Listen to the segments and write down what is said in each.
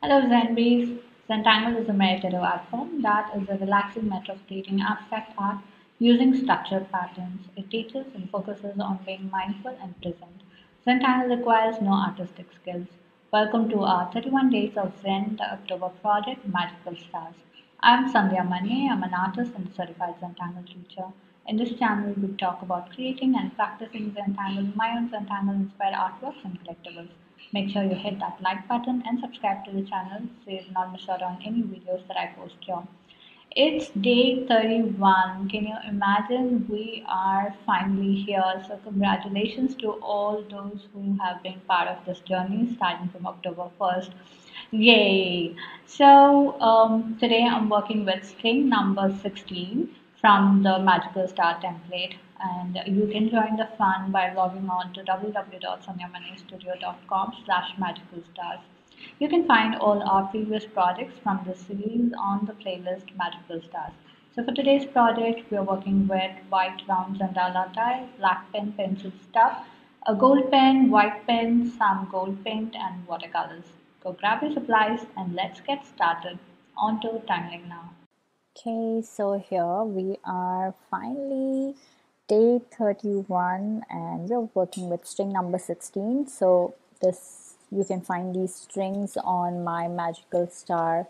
Hello Zenbees. Zentangle is a meditative art form that is a relaxing method of creating abstract art using structured patterns. It teaches and focuses on being mindful and present. Zentangle requires no artistic skills. Welcome to our 31 Days of Zen, the October project, Magical Stars. I'm Sandhya Manne. I'm an artist and certified Zentangle teacher. In this channel, we talk about creating and practicing Zentangle, my own Zentangle inspired artworks and collectibles. Make sure you hit that like button and subscribe to the channel so you'll not miss out on any videos that I post here. It's day 31. Can you imagine? We are finally here. So, congratulations to all those who have been part of this journey starting from October 1st. Yay! So, today I'm working with string number 16 from the Magical Star template, and you can join the fun by logging on to www.sandhyamannestudio.com/magicalstars. You can find all our previous projects from this series on the playlist Magical Stars. So for today's project, we are working with white rounds and dollar tile, black pen, pencil stub, a gold pen, white pen, some gold paint, and watercolors. Go grab your supplies and let's get started. On to tangling now. Okay, so here we are finally day 31 and we're working with string number 16. So this you can find these strings on my Magical Star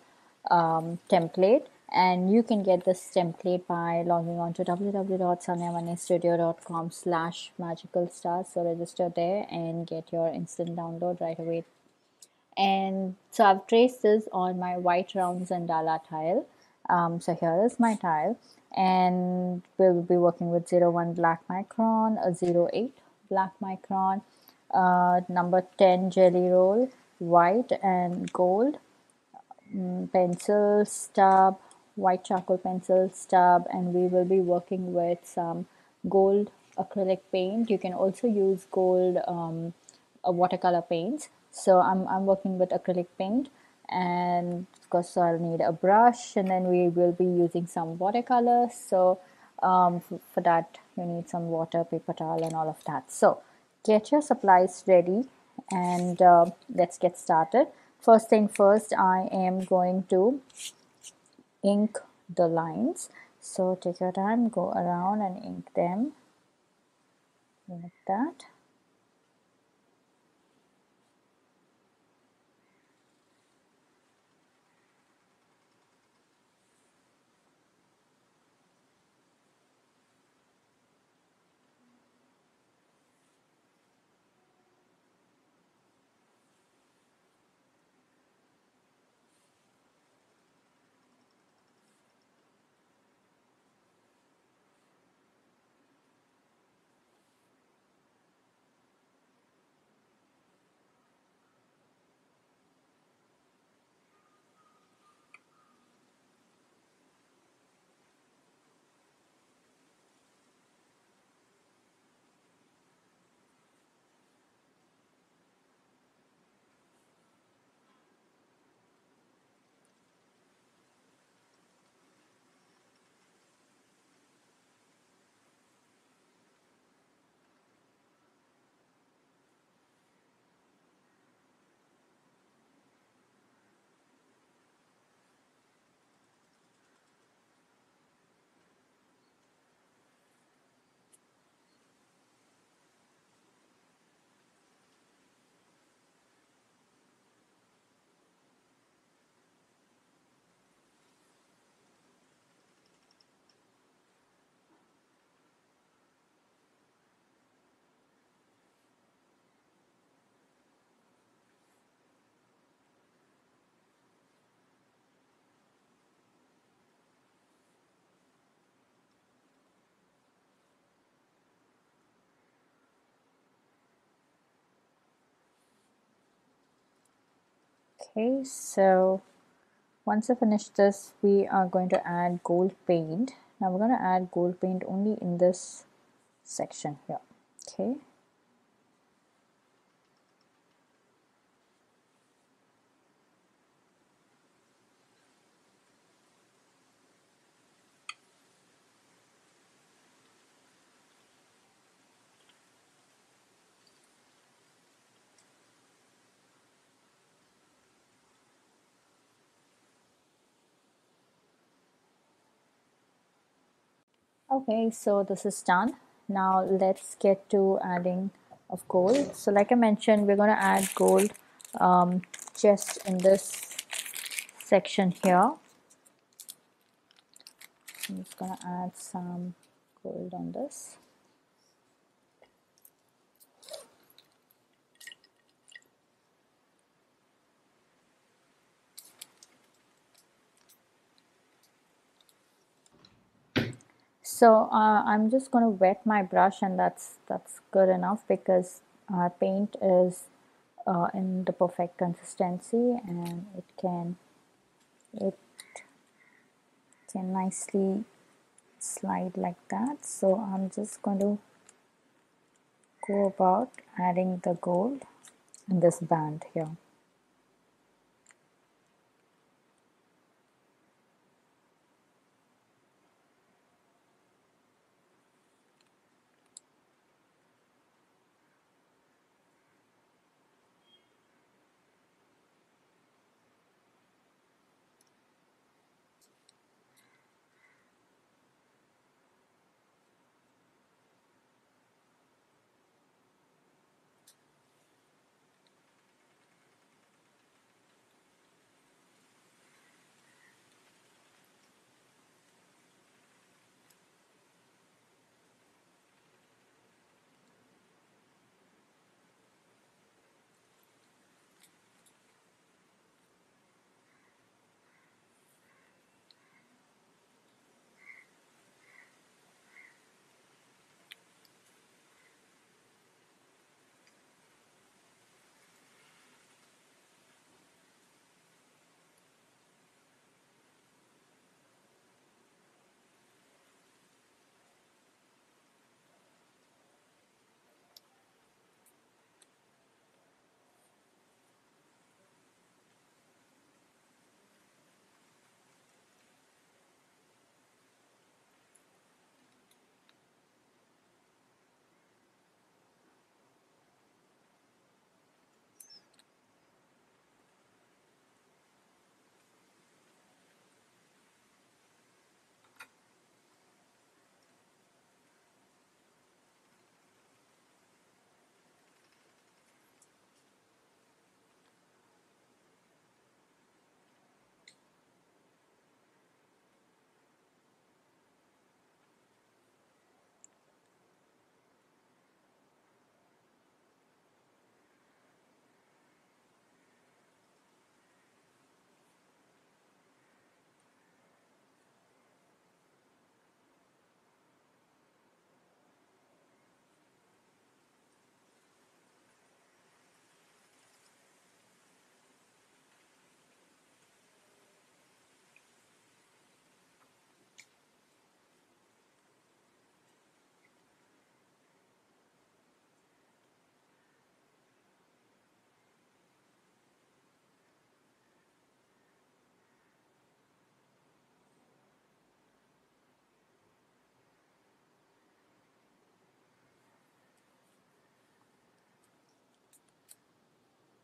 template, and you can get this template by logging on to www.sandhyamannestudio.com/magicalstars. So register there and get your instant download right away. And so I've traced this on my white rounds and dala tile. So here is my tile, and we'll be working with 01 black micron, a 08 black micron, number 10 jelly roll, white and gold, pencil stub, white charcoal pencil stub, and we will be working with some gold acrylic paint. You can also use gold watercolor paints. So I'm working with acrylic paint, and of course so I'll need a brush, and then we will be using some watercolors. So for that you need some water, paper towel, and all of that. So get your supplies ready, and let's get started. First thing first, I am going to ink the lines. So take your time, go around and ink them like that. Okay, so once I finish this, we are going to add gold paint. Now we're going to add gold paint only in this section here. Okay. Okay, so this is done. Now let's get to adding of gold. So like I mentioned, we're going to add gold just in this section here. I'm just going to add some gold on this. So I'm just going to wet my brush, and that's good enough because our paint is in the perfect consistency, and it can nicely slide like that. So I'm just going to go about adding the gold in this band here.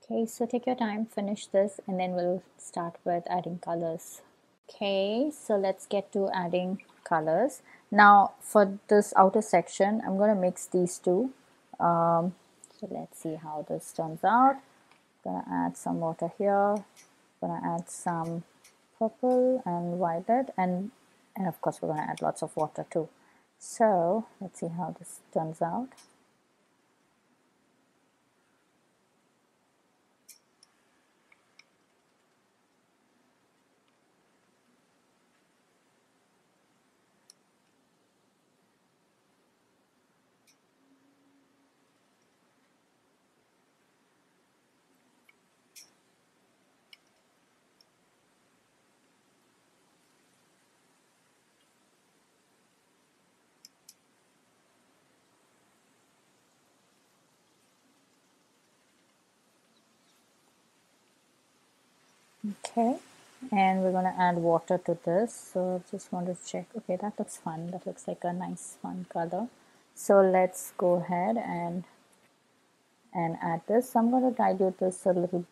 Okay, so take your time, finish this, and then we'll start with adding colors. Okay, so let's get to adding colors. Now for this outer section, I'm going to mix these two. So let's see how this turns out. Gonna add some water here. Gonna add some purple and violet, and of course we're gonna add lots of water too. So let's see how this turns out. Okay, and we're gonna add water to this. So just want to check. Okay, that looks fun. That looks like a nice fun color. So let's go ahead and add this. So I'm going to dilute this a little.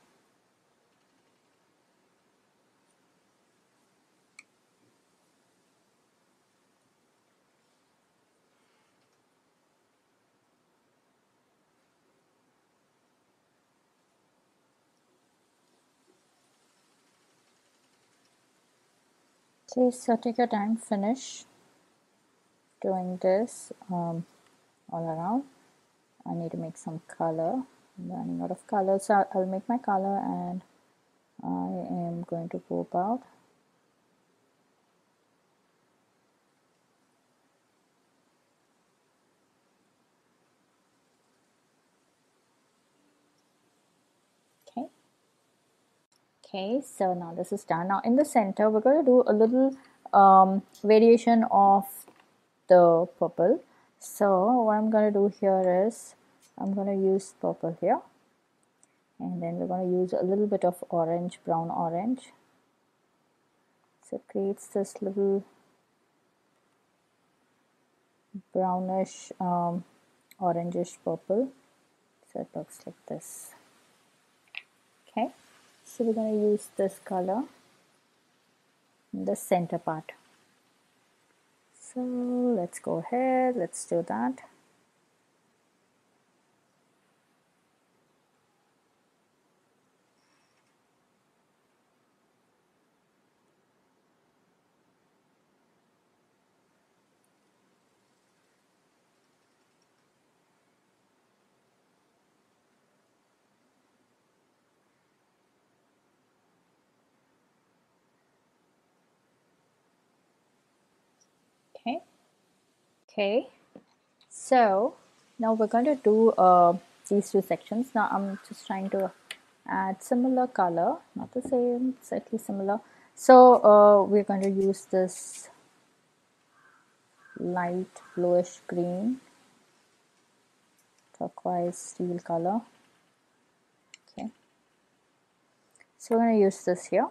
Okay, so take your time, finish doing this all around. I need to make some color. I'm running out of color, so I'll make my color, and I am going to go about okay. Okay, so now this is done. Now in the center, we're going to do a little variation of the purple. So what I'm going to do here is I'm going to use purple here, and then we're going to use a little bit of orange, brown orange. So it creates this little brownish orangish purple. So it looks like this. Okay, so we're going to use this color in the center part. So let's go ahead, let's do that. Okay. Okay, so now we're going to do these two sections. Now I'm just trying to add similar color, not the same, slightly similar. So we're going to use this light bluish green, turquoise steel color. Okay, so we're going to use this here.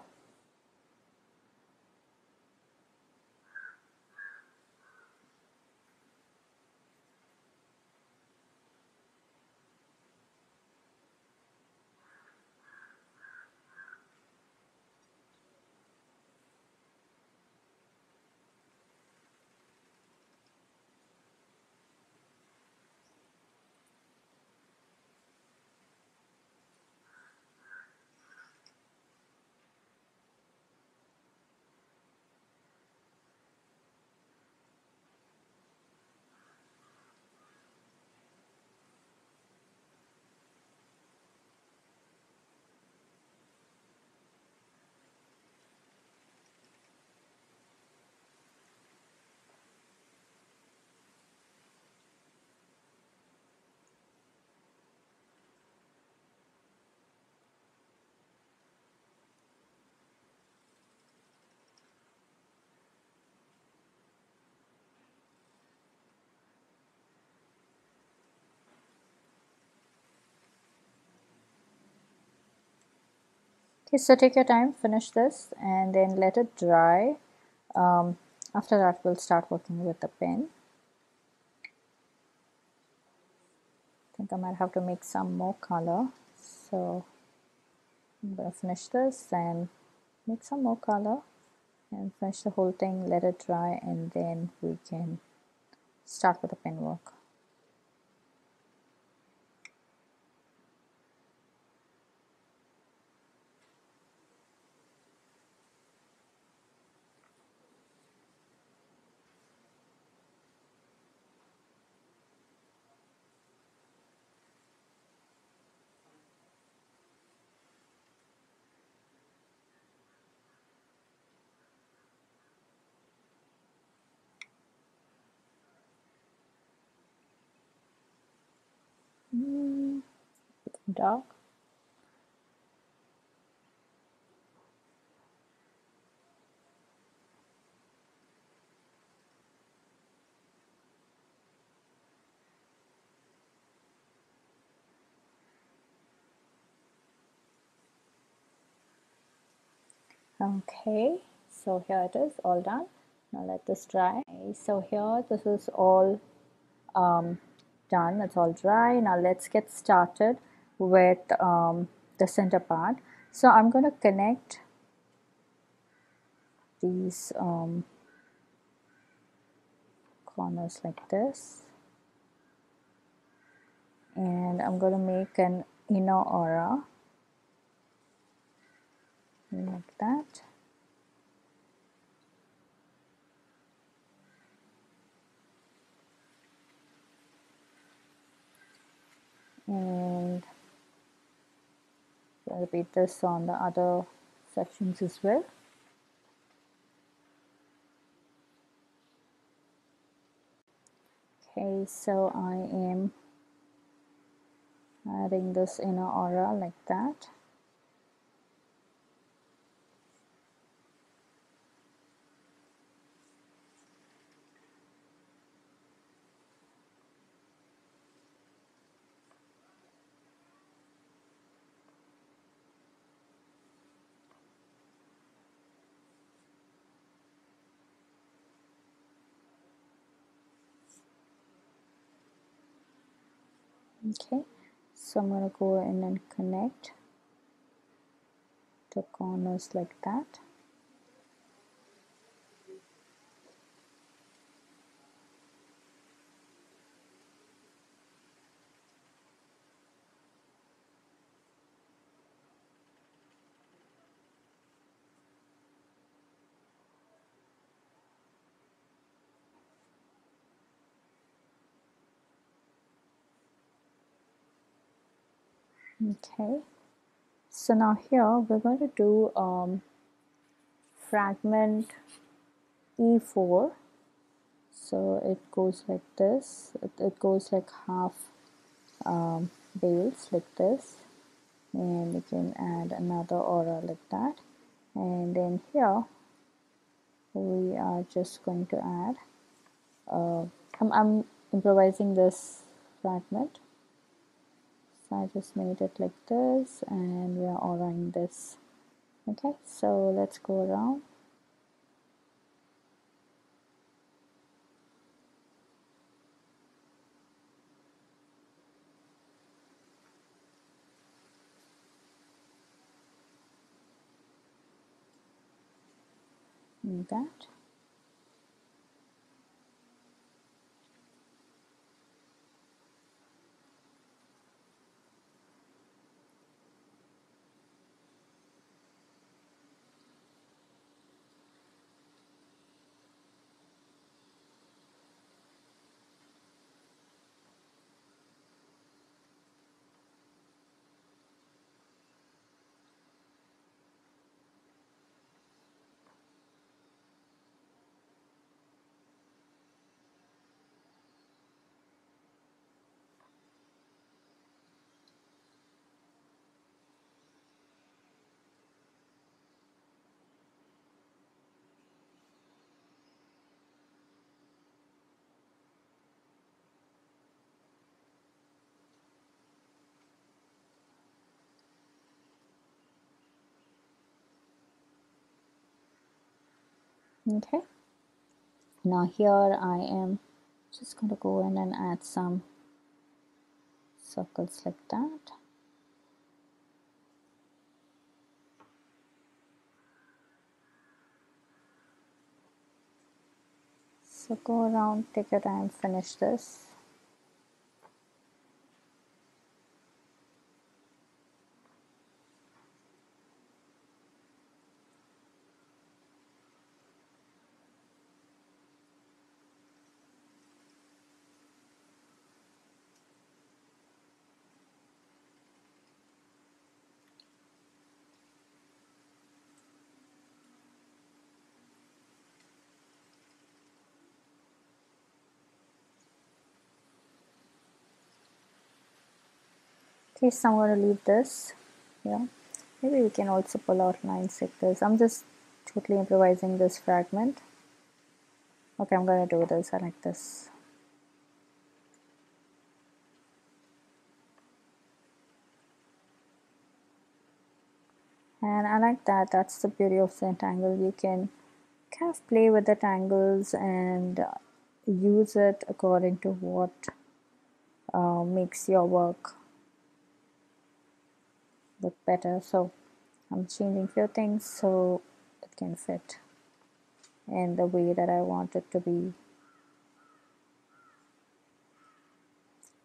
Okay, so take your time, finish this, and then let it dry. After that, we'll start working with the pen. I think I might have to make some more color. So I'm going to finish this and make some more color and finish the whole thing, let it dry, and then we can start with the pen work. Dark. Okay, so here it is, all done. Now let this dry. Okay, so here this is all done, it's all dry. Now let's get started with the center part. So I'm going to connect these corners like this, and I'm going to make an inner aura like that. and repeat this on the other sections as well. Okay, so I am adding this inner aura like that. Okay, so I'm going to go in and connect the corners like that. Okay, so now here we're going to do fragment E4. So it goes like this, it goes like half bales like this, and you can add another aura like that, and then here we are just going to add I'm improvising this fragment, so I just made it like this and we are auraing this. Okay, so let's go around. Like that. Okay, now here I am just going to go in and add some circles like that. So go around, take your time, finish this. Okay, so I'm going to leave this here. Maybe we can also pull out lines like this. I'm just totally improvising this fragment. Okay, I'm going to do this. I like this. And I like that. That's the beauty of the Tangle. You can kind of play with the tangles and use it according to what makes your work look better. So I'm changing few things so it can fit in the way that I want it to be.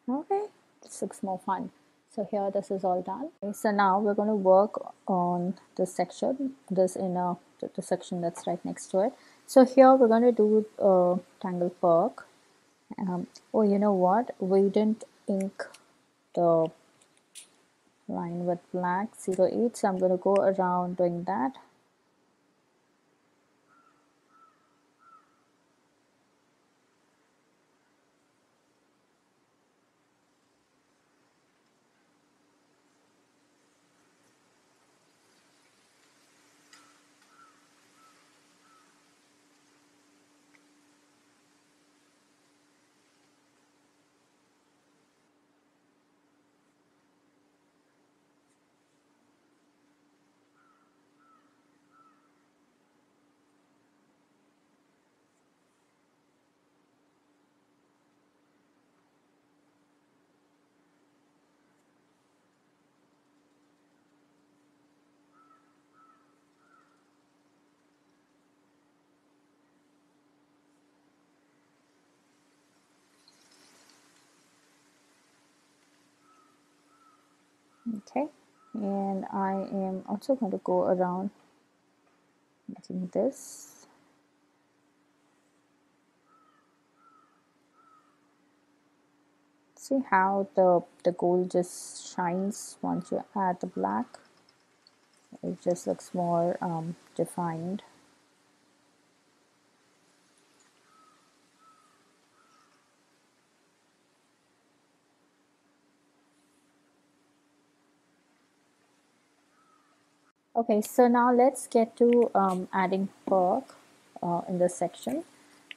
Okay, this looks more fun. So here this is all done. Okay, so now we're going to work on this section, this inner the section that's right next to it. So here we're going to do Tangle Purk. Oh, you know what? We didn't ink the line with black 08, so I'm going to go around doing that. Okay, and I am also going to go around making this. See how the gold just shines once you add the black. It just looks more defined. Okay, so now let's get to adding Purk in this section.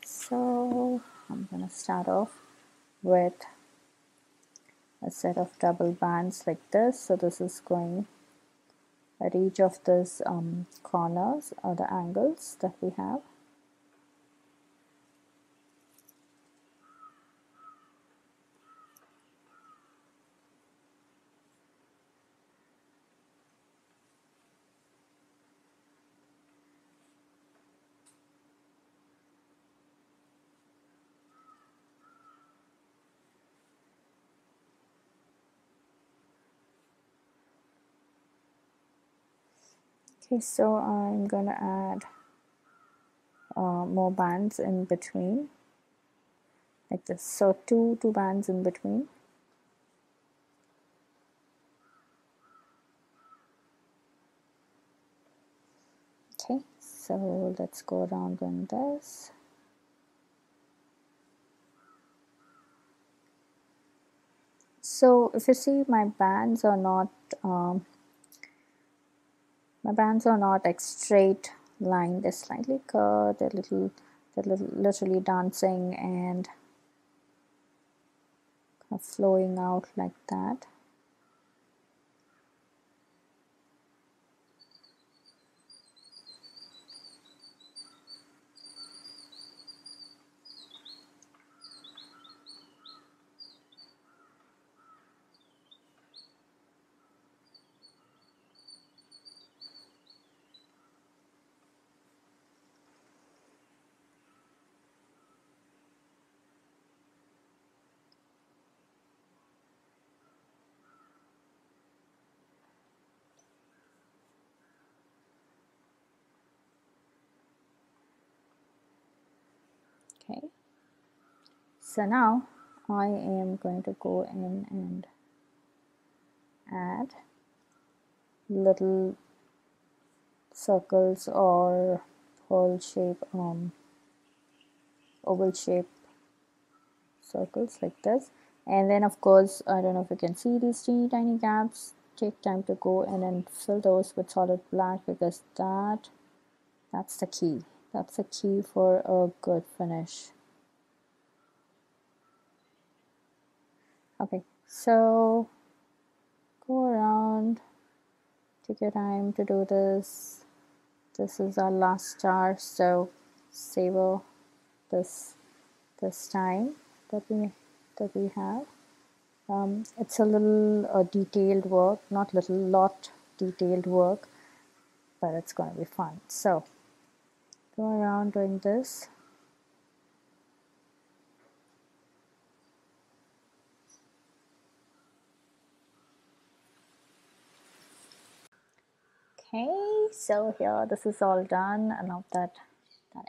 So I'm going to start off with a set of double bands like this. So this is going at each of these corners or the angles that we have. Okay, so I'm going to add more bands in between like this. So two bands in between. Okay, so let's go around doing this. So if you see, my bands are not like straight line. They're slightly curved. They're literally dancing and kind of flowing out like that. Okay, so now I am going to go in and add little circles or whole shape, oval shape circles like this. And then of course, I don't know if you can see these teeny tiny gaps. Take time to go in and fill those with solid black, because that's the key. That's the key for a good finish. Okay, so go around, take your time to do this. This is our last star, so savor this time that we have. It's a little detailed work, not little, lot detailed work, but it's going to be fun. So go around doing this. Okay, so here this is all done. I love that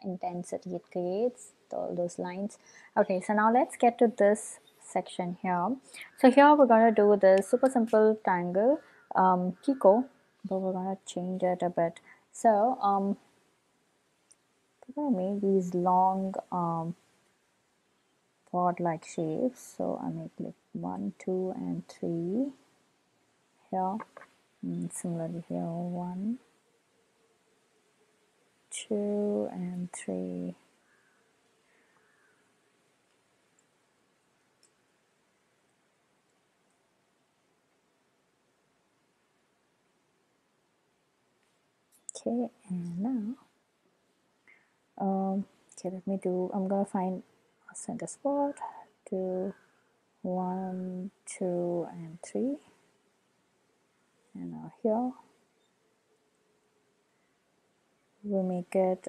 intensity it creates, all those lines. Okay, so now let's get to this section here. So here we're going to do the super simple Tangle Keeko, but we're going to change it a bit. So we're going to make these long pod like shapes. So I make like 1, 2 and 3 here, and similarly here 1, 2 and 3. Okay, and now okay, I'm gonna find a center spot, do 1, 2 and 3, and now here we'll make it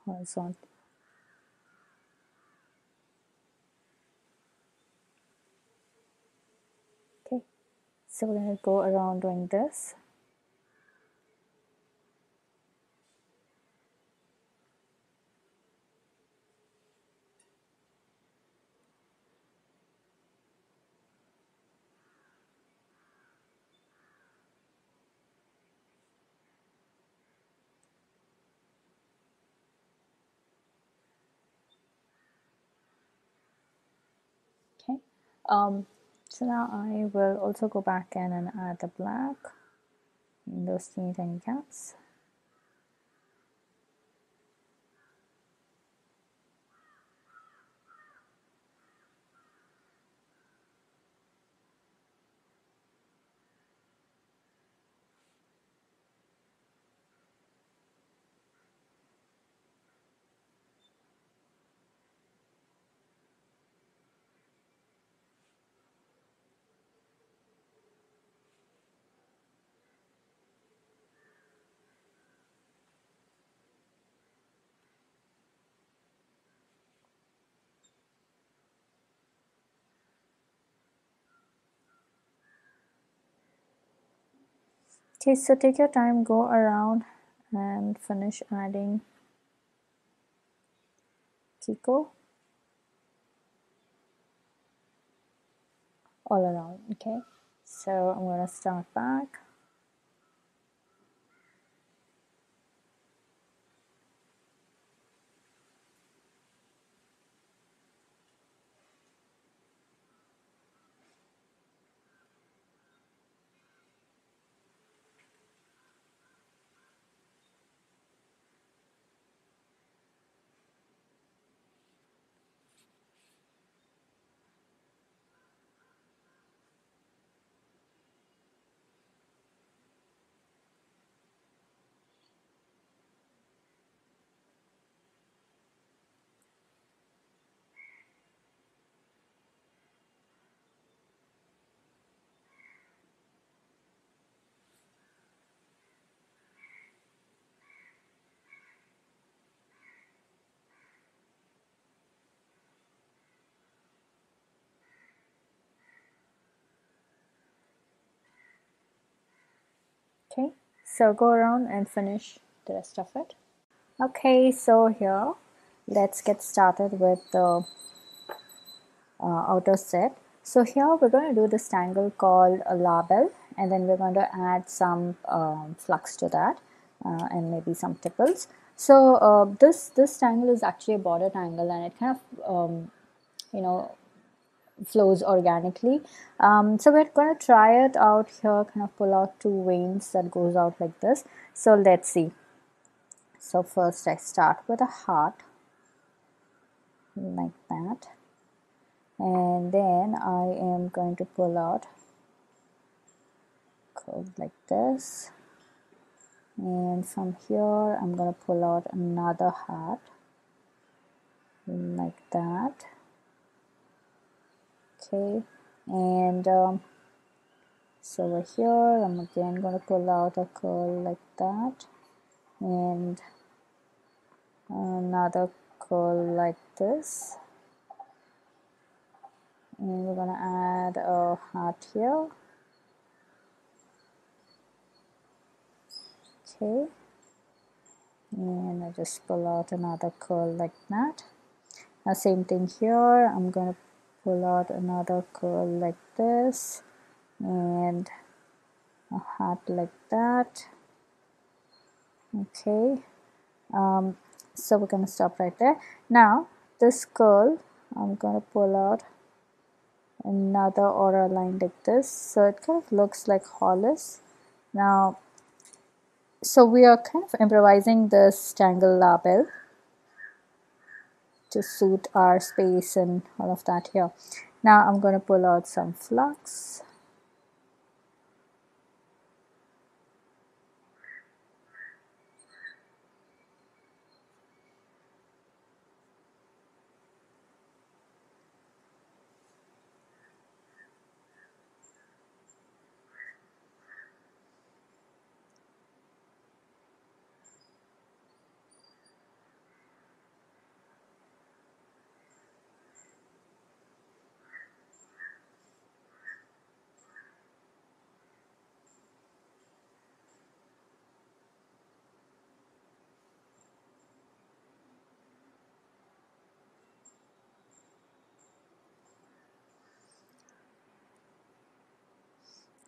horizontal. Okay, so we're gonna go around doing this. Okay, so now I will also go back in and add the black in those teeny tiny gaps. Okay, so take your time, go around and finish adding Keeko all around. Okay, so I'm gonna start back. Okay, so go around and finish the rest of it. Okay, so here let's get started with the outer set. So here we're going to do this tangle called a label, and then we're going to add some flux to that and maybe some tipples. So this tangle is actually a border tangle, and it kind of you know, flows organically. So we're going to try it out here, kind of pull out 2 veins that goes out like this. So let's see. So first I start with a heart like that, and then I am going to pull out curve like this, and from here I'm going to pull out another heart like that. Okay, and so over here I'm again going to pull out a curl like that, and another curl like this, and we're going to add a heart here. Okay, and I just pull out another curl like that, Now same thing here, I'm going to pull out another curl like this and a hat like that. Okay, so we're going to stop right there. Now this curl, I'm going to pull out another aura line like this, so it kind of looks like Hollis. Now, so we are kind of improvising this Tangle label to suit our space and all of that here. Now I'm going to pull out some Flux.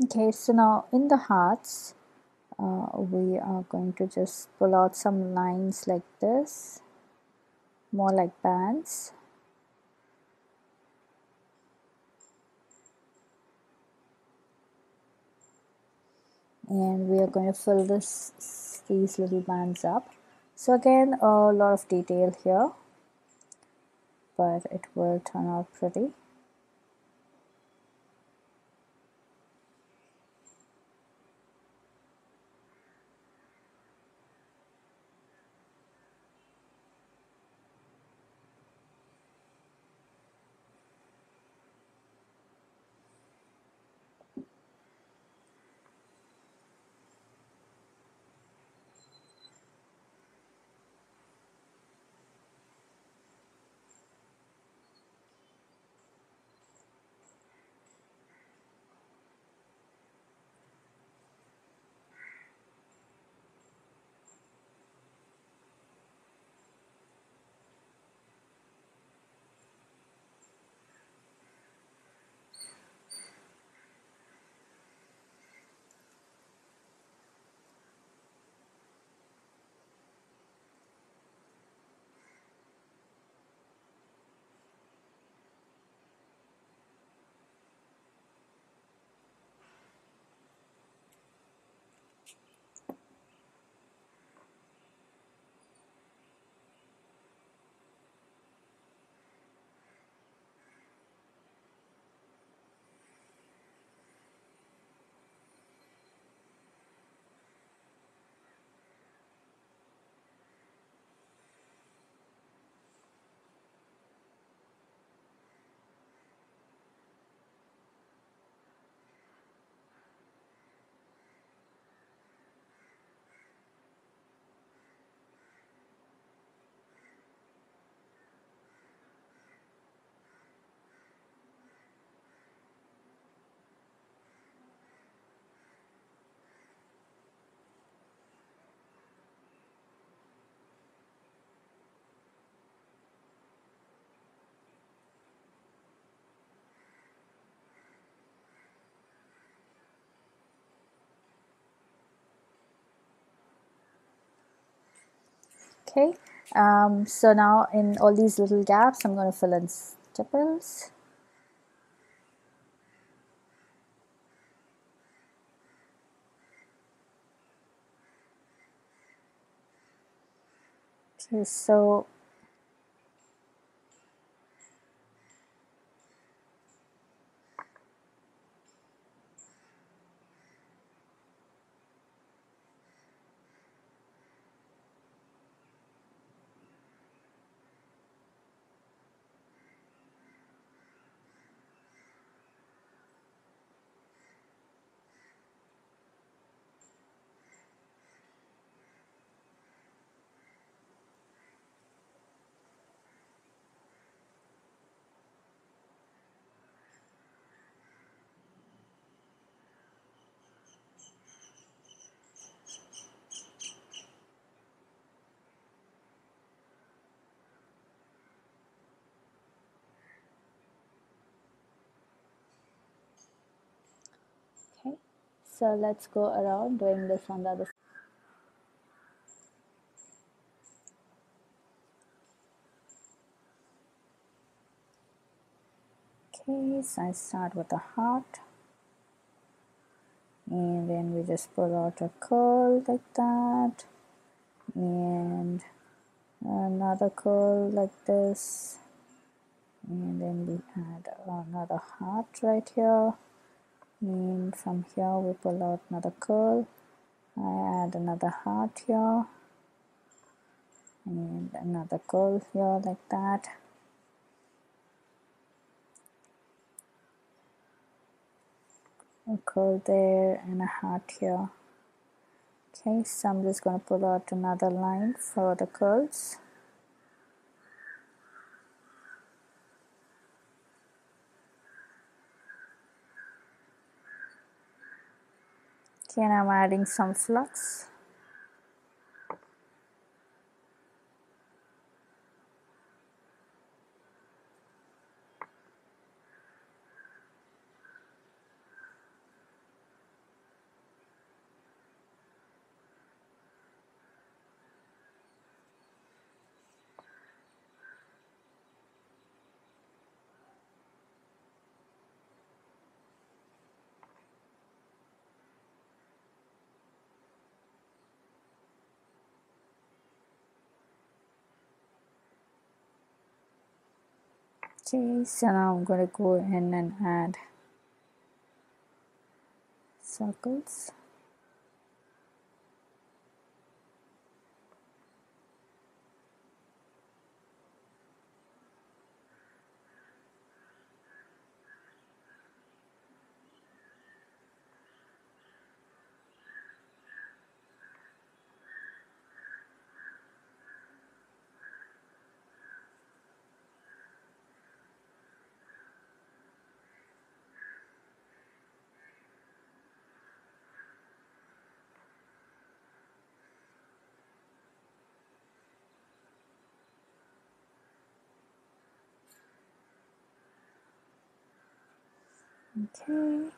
Okay, so now in the hearts, we are going to just pull out some lines like this, more like bands. And we are going to fill these little bands up. So again, a lot of detail here, but it will turn out pretty. Okay, so now in all these little gaps, I'm going to fill in stipple. Okay, so So let's go around doing this on the other side. Okay, so I start with a heart, and then we just pull out a curl like that, and another curl like this, and then we add another heart right here, and from here we pull out another curl. I add another heart here and another curl here like that. A curl there and a heart here. Okay, so I'm just going to pull out another line for the curls. Okay, and I'm adding some flux. Okay, so now I'm going to go in and add circles. Okay.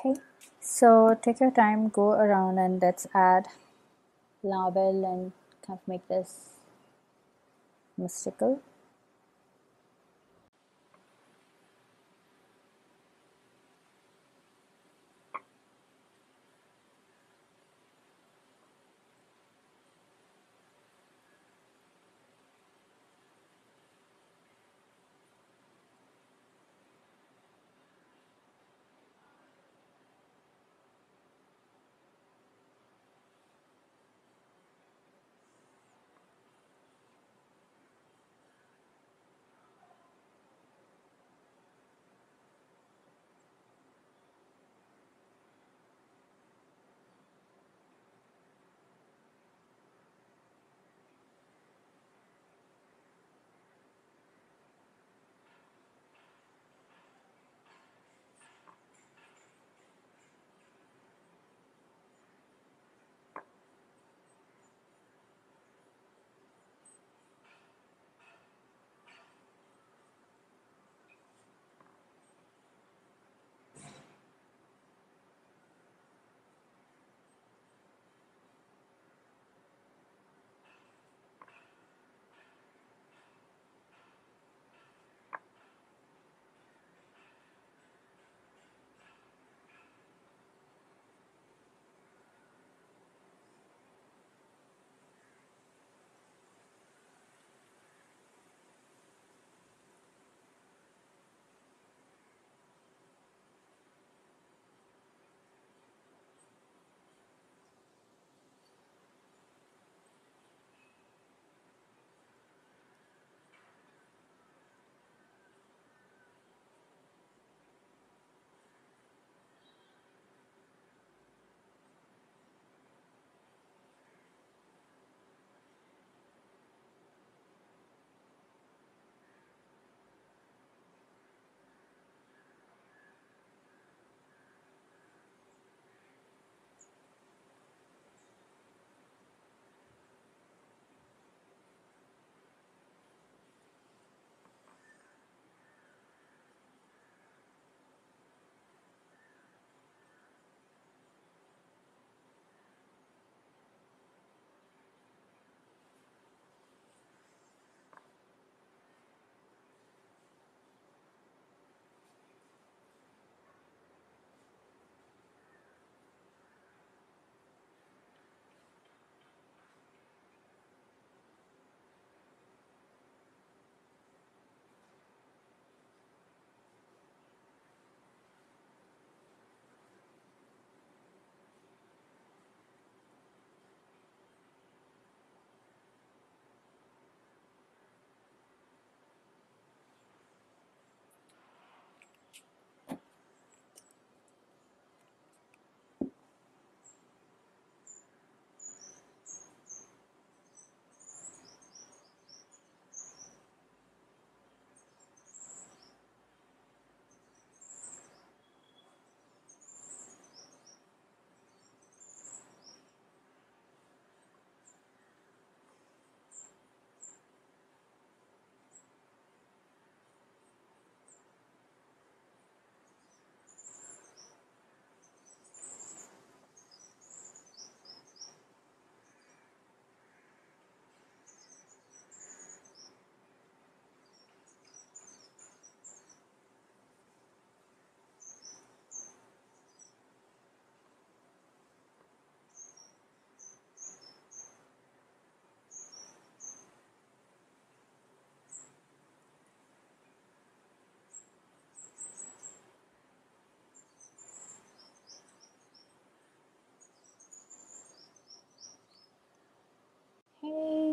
Okay, so take your time, go around, and let's add label and kind of make this mystical.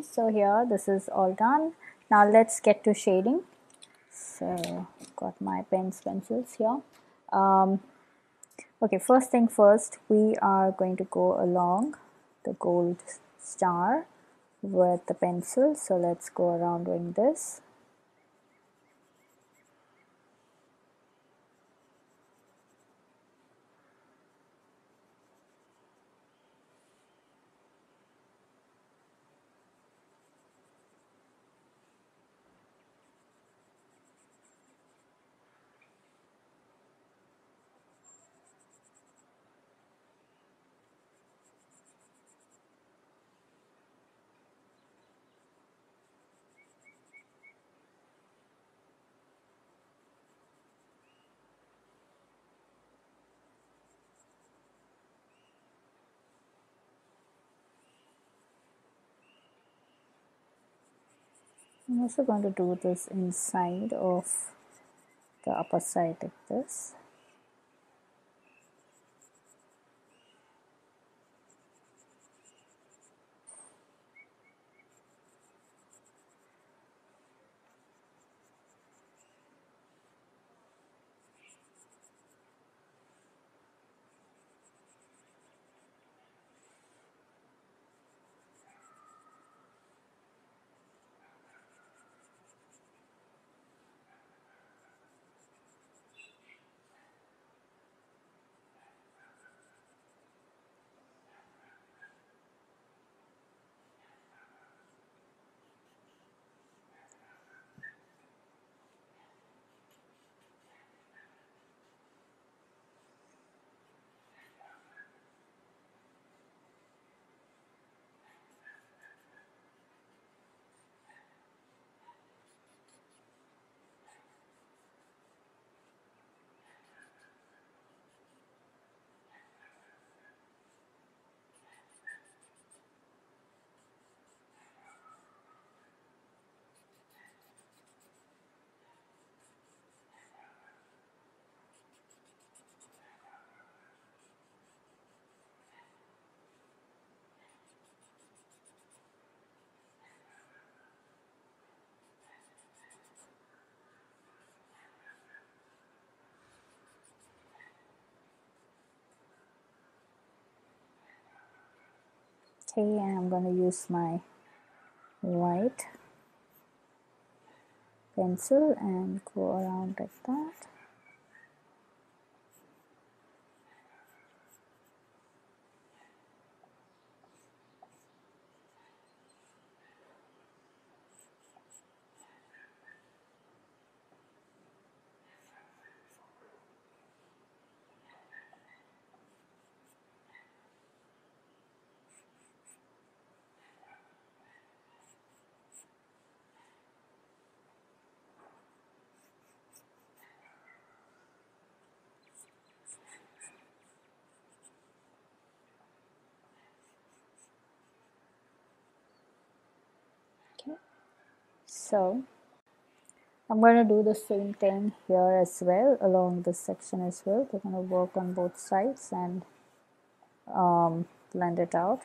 so here this is all done. Now let's get to shading. So I've got my pencils here. Okay, first thing first, we are going to go along the gold star with the pencil. So let's go around doing this. I'm also going to do this inside of the upper side like this. Okay, and I'm going to use my white pencil and go around like that. Okay, so I'm going to do the same thing here as well, along this section as well. We're going to work on both sides and blend it out.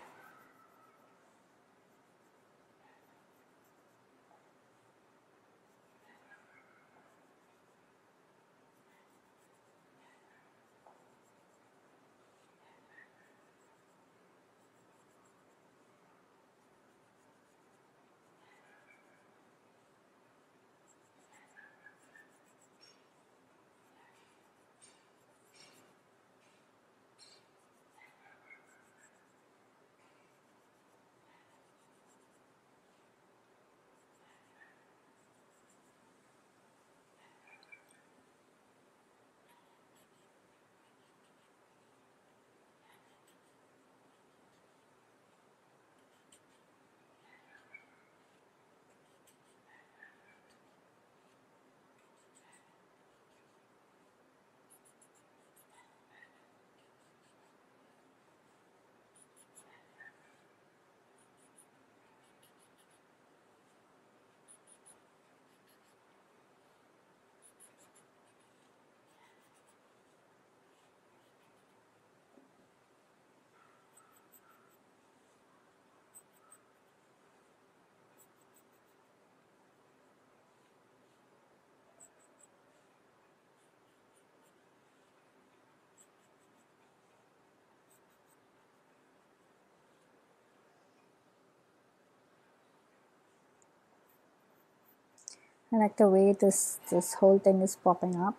I like the way this whole thing is popping up.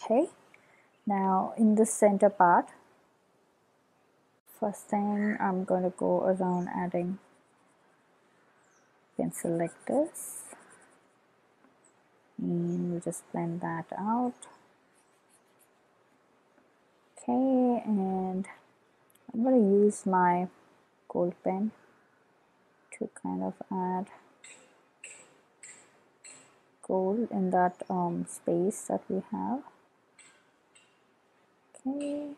Okay, now in the center part, first thing I'm going to go around adding pencil like this, and we'll just blend that out. Okay, and I'm going to use my gold pen to kind of add gold in that space that we have. Okay.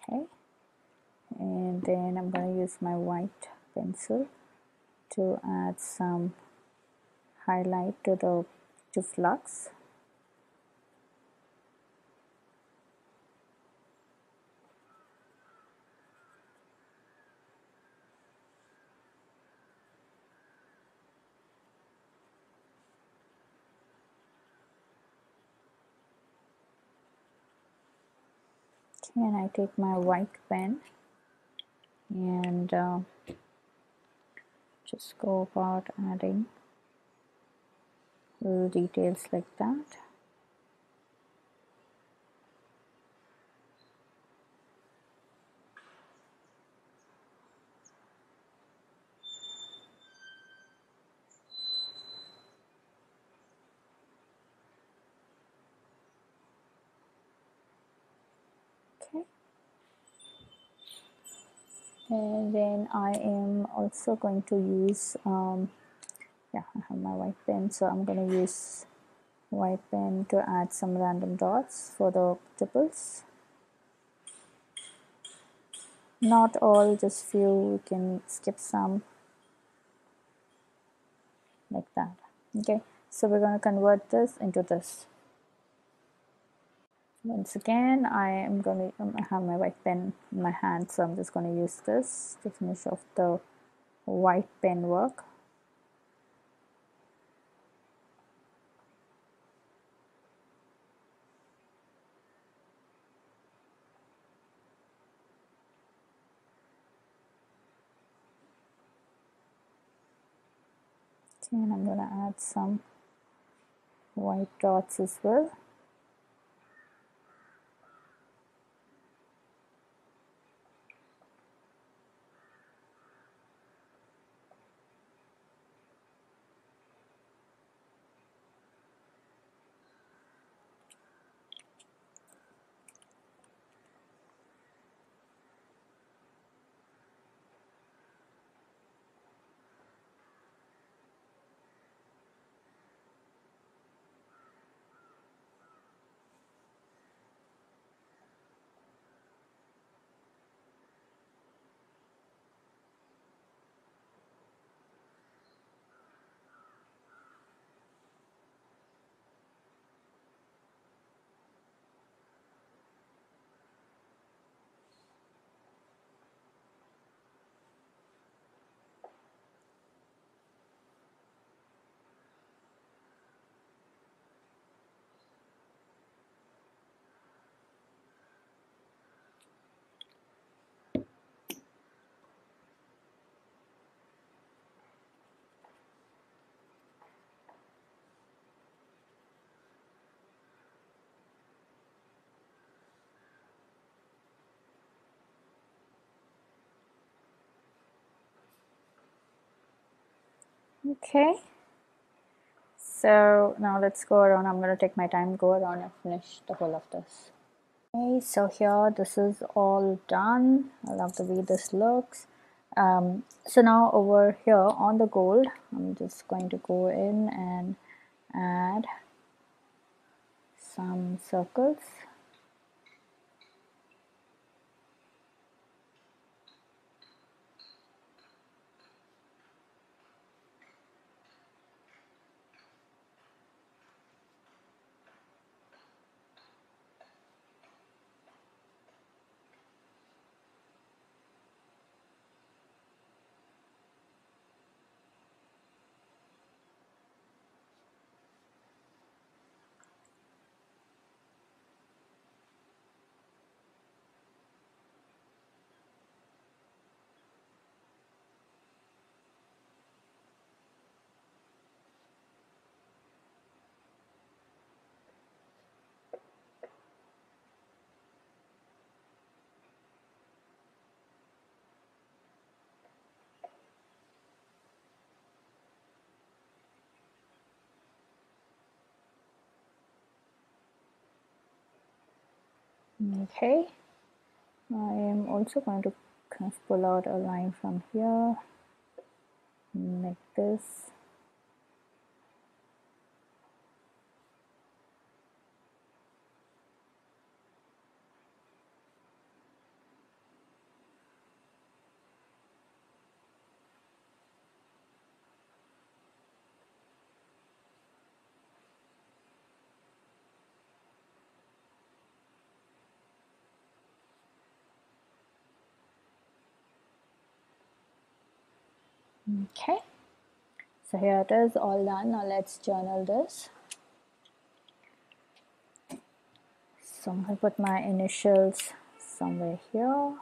Okay, and then I'm going to use my white pencil to add some highlight to Flux. Okay, and I take my white pen and just go about adding little details like that. Okay, and then I am also going to use yeah, I have my white pen, so I'm going to use white pen to add some random dots for the tipples. Not all, just few. We can skip some like that. Okay, so we're going to convert this into this. Once again, I am going to have my white pen in my hand, so I'm just going to use this to finish off the white pen work. Okay, and I'm going to add some white dots as well. Okay, so now let's go around. I'm going to take my time, go around and finish the whole of this. Okay, so here this is all done. I love the way this looks. So now over here on the gold, I'm just going to go in and add some circles. Okay, I am also going to kind of pull out a line from here like this. Okay, so here it is, all done. Now let's journal this. So I'm going to put my initials somewhere here.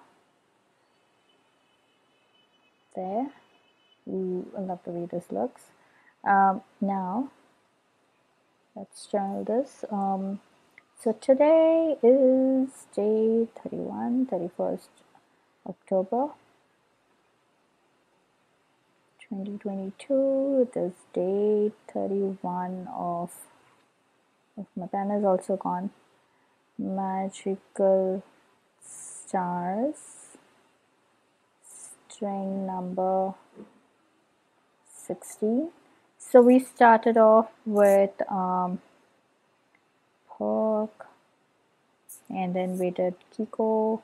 There. Ooh, I love the way this looks. Now let's journal this. So today is day 31st October 2022. It is day 31 of my pen is also gone. Magical Stars, string number 16. So we started off with Purk, and then we did Keeko.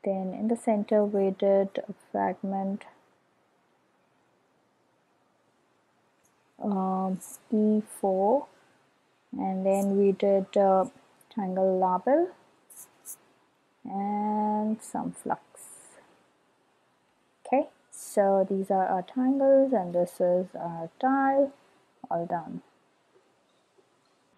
Then in the center we did a Fragment, E4, and then we did Tangle label and some Flux. Okay, so these are our tangles and this is our tile, all done.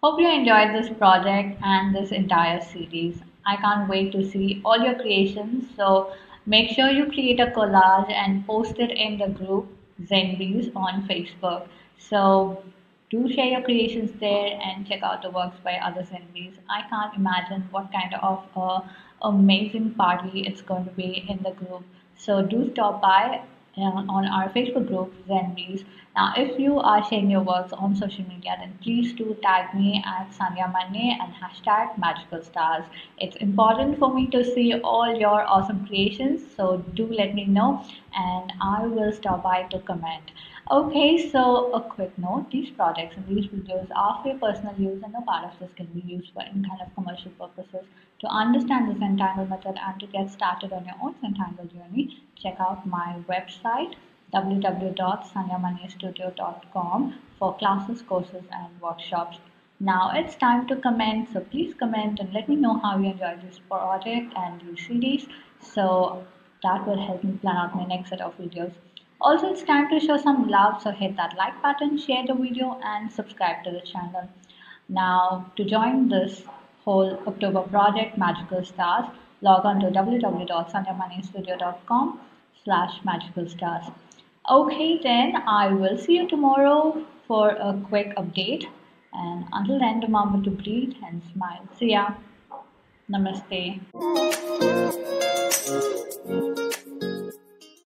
Hope you enjoyed this project and this entire series. I can't wait to see all your creations. So make sure you create a collage and post it in the group Zenbees on Facebook. So do share your creations there and check out the works by other Zenbees. I can't imagine what kind of amazing party it's going to be in the group. So do stop by on our Facebook group, Zenbees. Now, if you are sharing your works on social media, then please do tag me at Sandhya Manne and hashtag MagicalStars. It's important for me to see all your awesome creations, so do let me know and I will stop by to comment. Okay, so a quick note, these projects and these videos are for your personal use and no part of this can be used for any kind of commercial purposes. To understand the Zentangle method and to get started on your own Zentangle journey, check out my website www.sandhyamannestudio.com for classes, courses and workshops. Now it's time to comment, so please comment and let me know how you enjoyed this project and these series. So that will help me plan out my next set of videos. Also, it's time to show some love, so hit that like button, share the video, and subscribe to the channel. Now, to join this whole October project, Magical Stars, log on to www.sandhyamannestudio.com/magicalstars. Okay, then I will see you tomorrow for a quick update. And until then, remember to breathe and smile. See ya. Namaste.